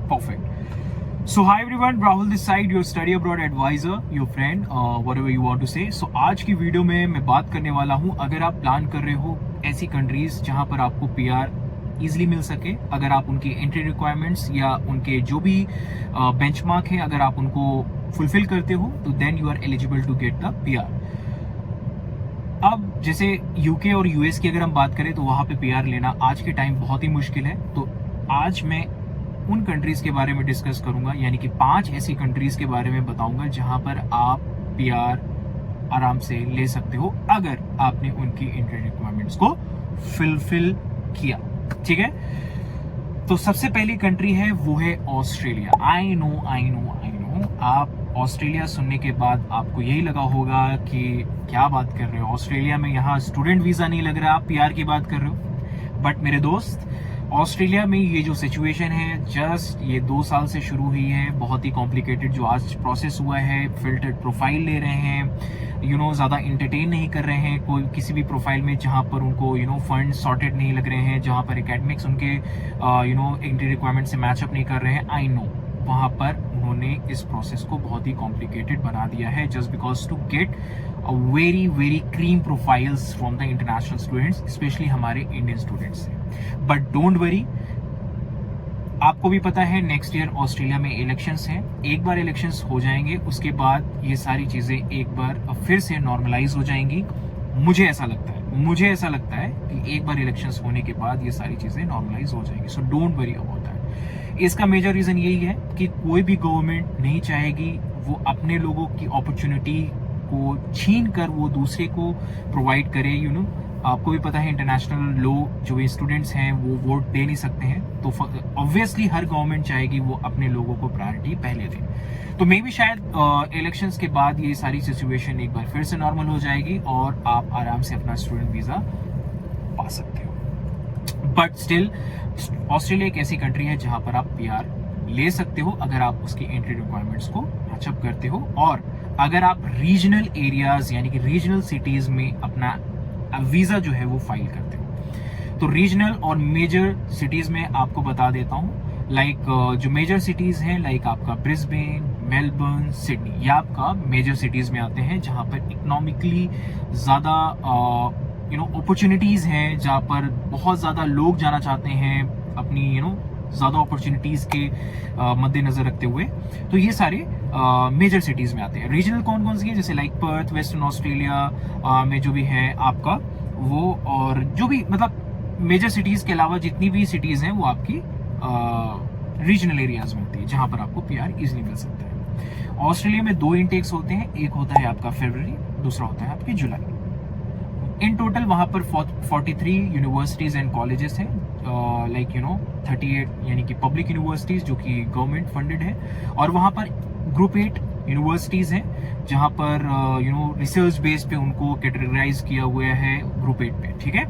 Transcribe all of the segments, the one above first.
Perfect. So hi everyone, Rahul this side, your study abroad advisor, your friend, whatever you want to say. So आज की video में मैं बात करने वाला हूँ, अगर आप प्लान कर रहे हो ऐसी कंट्रीज जहाँ पर आपको पीआर इजीली मिल सके, अगर आप उनकी एंट्री रिक्वायरमेंट्स या उनके जो भी बेंचमार्क है अगर आप उनको फुलफिल करते हो तो then you are eligible to get the PR. अब जैसे यूके और यूएस की अगर हम बात करें तो वहाँ पे पीआर लेना आज के टाइम बहुत ही मुश्किल है। तो आज मैं उन कंट्रीज के बारे में डिस्कस करूंगा, यानी कि 5 ऐसी कंट्रीज के बारे में बताऊंगा जहां पर आप पीआर आराम से ले सकते हो अगर आपने उनकी एंट्री रिक्वायरमेंट्स को फुलफिल किया। ठीक है, तो सबसे पहली कंट्री है वो है ऑस्ट्रेलिया। आई नो आप ऑस्ट्रेलिया सुनने के बाद आपको यही लगा होगा कि क्या बात कर रहे हो, ऑस्ट्रेलिया में यहाँ स्टूडेंट वीजा नहीं लग रहा, आप पीआर की बात कर रहे हो। बट मेरे दोस्त, ऑस्ट्रेलिया में ये जो सिचुएशन है जस्ट ये 2 साल से शुरू हुई है, बहुत ही कॉम्प्लिकेटेड जो आज प्रोसेस हुआ है। फिल्टर्ड प्रोफाइल ले रहे हैं, ज़्यादा इंटरटेन नहीं कर रहे हैं कोई किसी भी प्रोफाइल में जहाँ पर उनको फंड सॉर्टेड नहीं लग रहे हैं, जहाँ पर एकेडमिक्स उनके एंट्री रिक्वायरमेंट से मैचअप नहीं कर रहे हैं। आई नो वहाँ पर उन्होंने इस प्रोसेस को बहुत ही कॉम्प्लिकेटेड बना दिया है just because to get a very cream profiles from the international students, specially हमारे इंडियन स्टूडेंट्स से। बट डोंट वरी, आपको भी पता है नेक्स्ट ईयर ऑस्ट्रेलिया में इलेक्शंस हैं। एक बार इलेक्शंस हो जाएंगे उसके बाद ये सारी चीजें एक बार फिर से नॉर्मलाइज हो जाएंगी। मुझे ऐसा लगता है कि एक बार इलेक्शंस होने के बाद ये सारी चीजें नॉर्मलाइज हो जाएंगी। So don't worry about that. इसका मेजर रीजन यही है कि कोई भी गवर्नमेंट नहीं चाहेगी वो अपने लोगों की अपॉर्चुनिटी को छीन कर वो दूसरे को प्रोवाइड करे। आपको भी पता है इंटरनेशनल लोग जो स्टूडेंट्स हैं वो वोट दे नहीं सकते हैं, तो ऑब्वियसली हर गवर्नमेंट चाहेगी वो अपने लोगों को प्रायोरिटी पहले दे। तो मे भी शायद इलेक्शंस के बाद ये सारी सिचुएशन एक बार फिर से नॉर्मल हो जाएगी और आप आराम से अपना स्टूडेंट वीजा पा सकते हो। बट स्टिल ऑस्ट्रेलिया एक ऐसी कंट्री है जहां पर आप पीआर ले सकते हो अगर आप उसकी एंट्री रिक्वायरमेंट्स को मैचअप करते हो और अगर आप रीजनल एरियाज यानी कि रीजनल सिटीज में अपना वीजा जो है वो फाइल करते हो। तो रीजनल और मेजर सिटीज में आपको बता देता हूँ, लाइक जो मेजर सिटीज हैं लाइक आपका ब्रिस्बेन, मेलबर्न, सिडनी, ये आपका मेजर सिटीज में आते हैं जहां पर इकोनॉमिकली ज्यादा अपॉर्चुनिटीज हैं, जहां पर बहुत ज्यादा लोग जाना चाहते हैं अपनी ज्यादा अपॉर्चुनिटीज के मद्देनजर रखते हुए। तो ये सारे मेजर सिटीज में आते हैं। रीजनल कौन सी है, जैसे लाइक पर्थ, वेस्टर्न ऑस्ट्रेलिया में जो भी है आपका वो, और जो भी मतलब मेजर सिटीज के अलावा जितनी भी सिटीज हैं वो आपकी रीजनल एरियाज में होती है जहां पर आपको पीआर इजीली मिल सकता है। ऑस्ट्रेलिया में 2 इनटेक्स होते हैं, एक होता है आपका फरवरी, दूसरा होता है आपकी जुलाई। इन टोटल वहां पर 43 यूनिवर्सिटीज एंड कॉलेजेस हैं, लाइक 38 यानी कि पब्लिक यूनिवर्सिटीज जो कि गवर्नमेंट फंडेड है, और वहां पर ग्रुप 8 यूनिवर्सिटीज हैं जहां पर रिसर्च बेस पे उनको कैटेगराइज किया हुआ है ग्रुप 8 पे। ठीक है,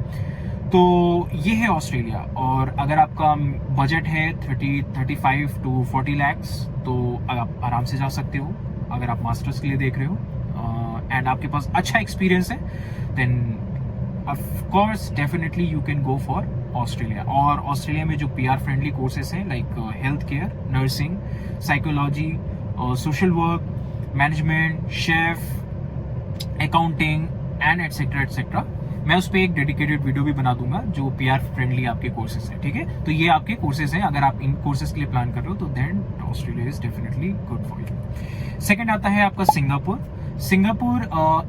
तो ये है ऑस्ट्रेलिया। और अगर आपका बजट है 35 to 40 lakhs तो आप आराम से जा सकते हो अगर आप मास्टर्स के लिए देख रहे हो एंड आपके पास अच्छा एक्सपीरियंस है, then of course definitely you can go for Australia. और ऑस्ट्रेलिया में जो पीआर फ्रेंडली कोर्सेस हैं like health care, nursing, psychology, social work, management, chef, accounting and etcetera, मैं उस पर एक डेडिकेटेड वीडियो भी बना दूंगा जो पीआर फ्रेंडली आपके कोर्सेज हैं। ठीक है, तो ये आपके कोर्सेज हैं, अगर आप इन कोर्सेज के लिए प्लान कर रहे हो तो then Australia is definitely good for you. Second आता है आपका सिंगापुर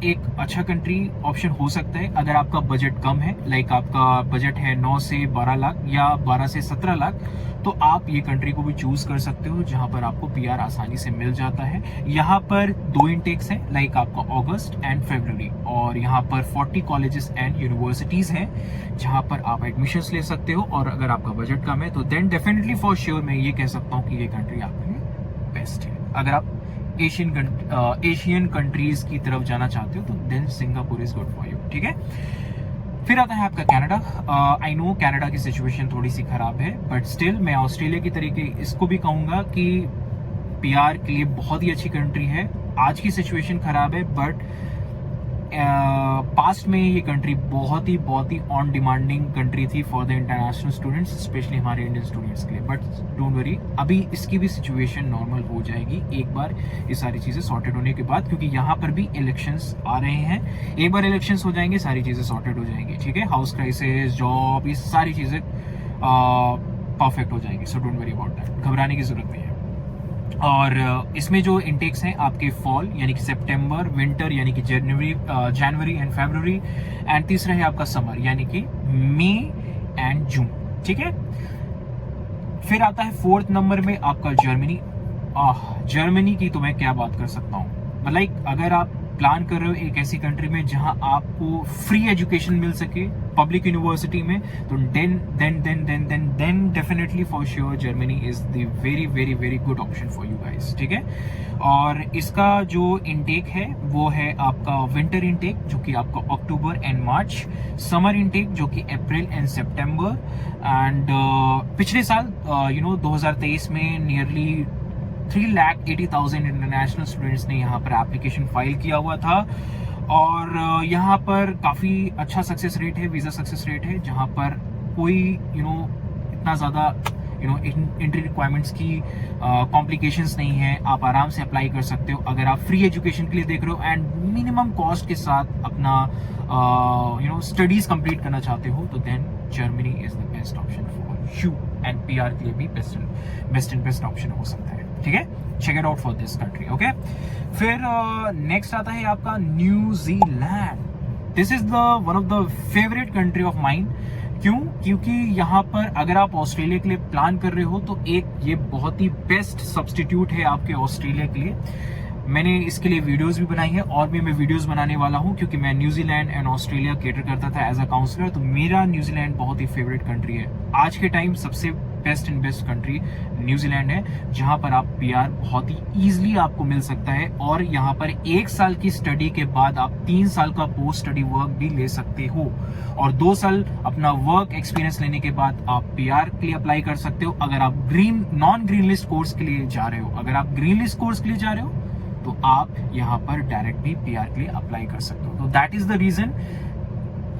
एक अच्छा कंट्री ऑप्शन हो सकता है अगर आपका बजट कम है, लाइक आपका बजट है 9 से 12 लाख या 12 से 17 लाख, तो आप ये कंट्री को भी चूज कर सकते हो जहां पर आपको पीआर आसानी से मिल जाता है। यहाँ पर 2 इनटेक्स हैं, लाइक आपका अगस्त एंड फरवरी, और यहाँ पर 40 कॉलेजेस एंड यूनिवर्सिटीज हैं जहां पर आप एडमिशंस ले सकते हो। और अगर आपका बजट कम है तो देन डेफिनेटली फॉर श्योर मैं ये कह सकता हूँ कि ये कंट्री आपके लिए बेस्ट है। अगर आप एशियन कंट्रीज की तरफ जाना चाहते हो तो then Singapore is good for you. ठीक है, फिर आता है आपका कनाडा। आई नो कनाडा की सिचुएशन थोड़ी सी खराब है, बट स्टिल मैं ऑस्ट्रेलिया की तरीके इसको भी कहूंगा कि पीआर के लिए बहुत ही अच्छी कंट्री है। आज की सिचुएशन खराब है बट पास्ट में ये कंट्री बहुत ही ऑन डिमांडिंग कंट्री थी for the international students, specially हमारे इंडियन स्टूडेंट्स के लिए। बट डोंट वरी, अभी इसकी भी सिचुएशन नॉर्मल हो जाएगी एक बार ये सारी चीज़ें सॉर्टेड होने के बाद, क्योंकि यहाँ पर भी इलेक्शंस आ रहे हैं। एक बार इलेक्शंस हो जाएंगे सारी चीज़ें सॉर्टेड हो जाएंगी, ठीक है। हाउस क्राइसिस, जॉब, ये सारी चीज़ें परफेक्ट हो जाएगी। So don't worry about that, घबराने की जरूरत नहीं है। और इसमें जो इंटेक्स हैं आपके फॉल यानी कि सितंबर, विंटर यानी कि जनवरी एंड फरवरी, एंड तीसरा है आपका समर यानी कि मई एंड जून, ठीक है। फिर आता है 4th नंबर में आपका जर्मनी। जर्मनी की तो मैं क्या बात कर सकता हूँ, मतलब अगर आप प्लान कर रहे हो एक ऐसी कंट्री में जहां आपको फ्री एजुकेशन मिल सके पब्लिक यूनिवर्सिटी में, तो then definitely for sure Germany is the very good option for you guys, ठीक है। और इसका जो इनटेक है वो है आपका विंटर इनटेक जो कि आपका October and March, summer intake जो कि अप्रैल एंड सितंबर, एंड पिछले साल 2023 में नियरली 3,80,000 इंटरनेशनल स्टूडेंट्स ने यहाँ पर एप्लीकेशन फाइल किया हुआ था। और यहाँ पर काफ़ी अच्छा सक्सेस रेट है, वीज़ा सक्सेस रेट है, जहाँ पर कोई इतना ज़्यादा एंट्री रिक्वायरमेंट्स की कॉम्प्लिकेशंस नहीं है। आप आराम से अप्लाई कर सकते हो अगर आप फ्री एजुकेशन के लिए देख रहे हो एंड मिनिमम कॉस्ट के साथ अपना स्टडीज़ कंप्लीट करना चाहते हो, तो then Germany is the best option for you, and PR के लिए भी बेस्ट ऑप्शन हो सकता है, ठीक है। Check it out for this country, okay. फिर नेक्स्ट आता है आपका New Zealand. This is one of the favourite country of mind. क्यों? क्योंकि यहाँ पर अगर आप ऑस्ट्रेलिया के लिए प्लान कर रहे हो तो एक ये बहुत ही बेस्ट सब्स्टिट्यूट है आपके ऑस्ट्रेलिया के लिए। मैंने इसके लिए वीडियोस भी बनाई है और भी मैं वीडियोस बनाने वाला हूँ, क्योंकि मैं न्यूजीलैंड एंड ऑस्ट्रेलिया केटर करता था एज अ काउंसलर। तो मेरा न्यूजीलैंड बहुत ही फेवरेट कंट्री है। आज के टाइम सबसे बेस्ट कंट्री न्यूजीलैंड है, जहां पर आप PR बहुत ही ईजिली आपको मिल सकता है। और यहाँ पर 1 साल की स्टडी के बाद आप 3 साल का पोस्ट स्टडी वर्क भी ले सकते हो, और 2 साल अपना वर्क एक्सपीरियंस लेने के बाद आप PR के लिए अप्लाई कर सकते हो। अगर आप नॉन ग्रीन लिस्ट कोर्स के लिए जा रहे हो, अगर आप ग्रीन लिस्ट कोर्स के लिए जा रहे हो तो आप यहाँ पर डायरेक्ट भी PR के लिए अप्लाई कर सकते हो। तो दैट इज द रीजन,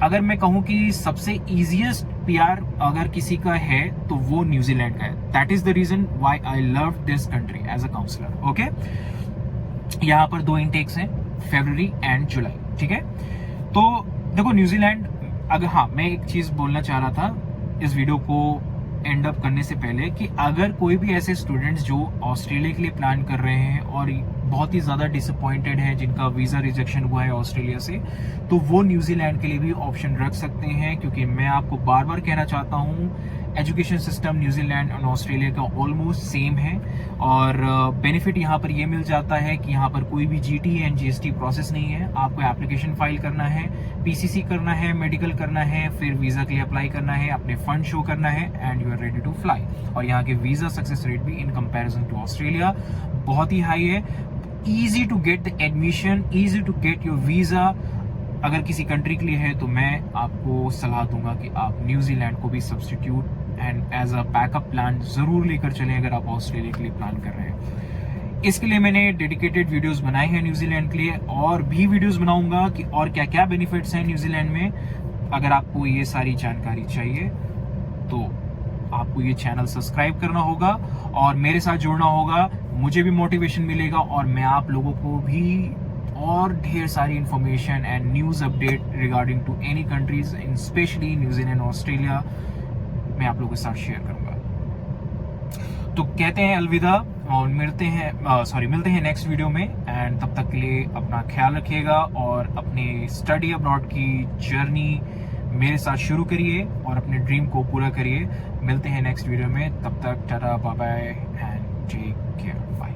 अगर मैं कहूँ कि सबसे इजीएस्ट PR अगर किसी का है तो वो न्यूजीलैंड का है। That is the reason why I love this country as a counsellor, okay. यहाँ पर 2 इंटेक्स हैं, फरवरी एंड जुलाई, ठीक है। तो देखो न्यूजीलैंड, अगर मैं एक चीज बोलना चाह रहा था इस वीडियो को एंड अप करने से पहले, कि अगर कोई भी ऐसे स्टूडेंट्स जो ऑस्ट्रेलिया के लिए प्लान कर रहे हैं और बहुत ही ज़्यादा डिसअपॉइंटेड है, जिनका वीज़ा रिजेक्शन हुआ है ऑस्ट्रेलिया से, तो वो न्यूजीलैंड के लिए भी ऑप्शन रख सकते हैं। क्योंकि मैं आपको बार बार कहना चाहता हूँ, एजुकेशन सिस्टम न्यूजीलैंड और ऑस्ट्रेलिया का ऑलमोस्ट सेम है। और बेनिफिट यहाँ पर ये मिल जाता है कि यहाँ पर कोई भी GT एंड GST प्रोसेस नहीं है। आपको एप्लीकेशन फाइल करना है, PCC करना है, मेडिकल करना है, फिर वीज़ा के लिए अप्लाई करना है, अपने फंड शो करना है, and you are ready to fly. और यहाँ के वीज़ा सक्सेस रेट भी इन कंपैरिजन टू ऑस्ट्रेलिया बहुत ही हाई है। Easy to get the admission, easy to get your visa. अगर किसी कंट्री के लिए है तो मैं आपको सलाह दूंगा कि आप न्यूजीलैंड को भी substitute and as a backup plan जरूर लेकर चलें अगर आप ऑस्ट्रेलिया के लिए प्लान कर रहे हैं। इसके लिए मैंने डेडिकेटेड वीडियोस बनाए हैं न्यूजीलैंड के लिए, और भी वीडियोस बनाऊंगा कि और क्या क्या बेनिफिट्स हैं न्यूजीलैंड में। अगर आपको ये सारी जानकारी चाहिए तो आपको ये चैनल सब्सक्राइब करना होगा और मेरे साथ जुड़ना होगा। मुझे भी मोटिवेशन मिलेगा और मैं आप लोगों को भी और ढेर सारी information and news update regarding to any countries in specially New Zealand, Australia, मैं आप लोगों के साथ शेयर करूंगा। तो कहते हैं अलविदा और मिलते हैं नेक्स्ट वीडियो में। एंड तब तक के लिए अपना ख्याल रखिएगा और अपने स्टडी अब्रॉड की जर्नी मेरे साथ शुरू करिए और अपने ड्रीम को पूरा करिए। मिलते हैं नेक्स्ट वीडियो में, तब तक tata bye bye and take care, bye.